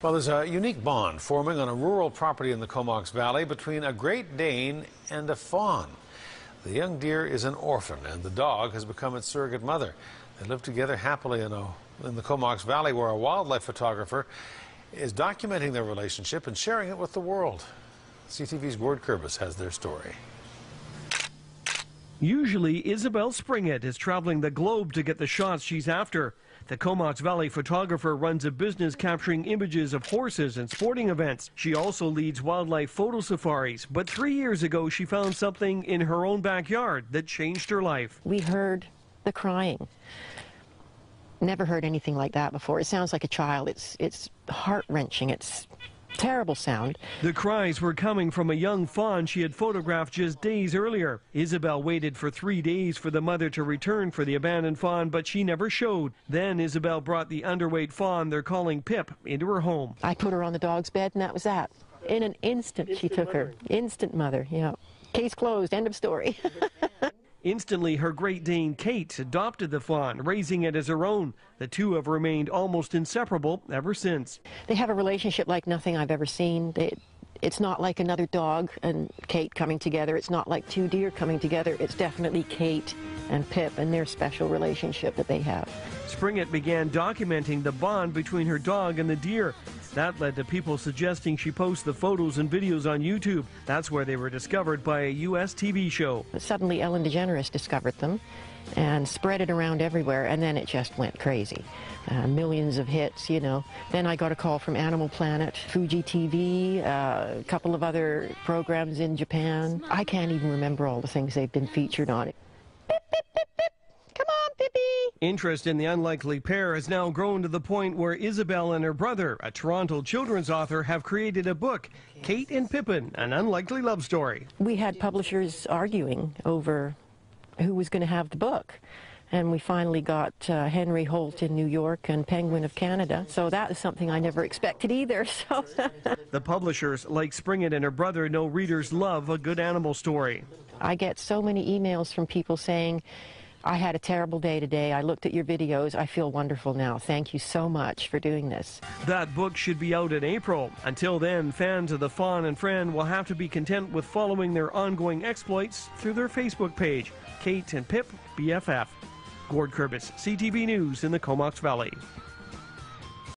Well, there's a unique bond forming on a rural property in the Comox Valley between a Great Dane and a fawn. The young deer is an orphan, and the dog has become its surrogate mother. They live together happily in the Comox Valley, where a wildlife photographer is documenting their relationship and sharing it with the world. CTV's Gord Kurbis has their story. Usually, Isabel Springett is traveling the globe to get the shots she's after. The Comox Valley photographer runs a business capturing images of horses and sporting events. She also leads wildlife photo safaris. But 3 years ago, she found something in her own backyard that changed her life. We heard the crying. Never heard anything like that before. It sounds like a child. It's heart-wrenching. It's terrible sound. The cries were coming from a young fawn she had photographed just days earlier. Isabel waited for 3 days for the mother to return for the abandoned fawn, but she never showed. Then Isabel brought the underweight fawn they're calling Pip into her home. I put her on the dog's bed, and that was that. In an instant, she took her. Instant mother, yeah. Case closed, end of story. Instantly, her Great Dane, Kate, adopted the fawn, raising it as her own. The two have remained almost inseparable ever since. They have a relationship like nothing I've ever seen. It's not like another dog and Kate coming together. It's not like two deer coming together. It's definitely Kate and Pip and their special relationship that they have. Springett began documenting the bond between her dog and the deer. That led to people suggesting she post the photos and videos on YouTube. That's where they were discovered by a U.S. TV show. But suddenly Ellen DeGeneres discovered them and spread it around everywhere, and then it just went crazy. Millions of hits, you know. Then I got a call from Animal Planet, Fuji TV, a couple of other programs in Japan. I can't even remember all the things they've been featured on. Beep, beep, beep, beep. Come on, Pippi! Interest in the unlikely pair has now grown to the point where Isabel and her brother, a Toronto children's author, have created a book, Kate and Pippin, an unlikely love story. We had publishers arguing over who was going to have the book. And we finally got Henry Holt in New York and Penguin of Canada. So that is something I never expected either. So the publishers, like Springett and her brother, know readers love a good animal story. I get so many emails from people saying, I had a terrible day today. I looked at your videos. I feel wonderful now. Thank you so much for doing this. That book should be out in April. Until then, fans of the Fawn and Friend will have to be content with following their ongoing exploits through their Facebook page, Kate and Pip BFF. Gord Kurbis, CTV News in the Comox Valley.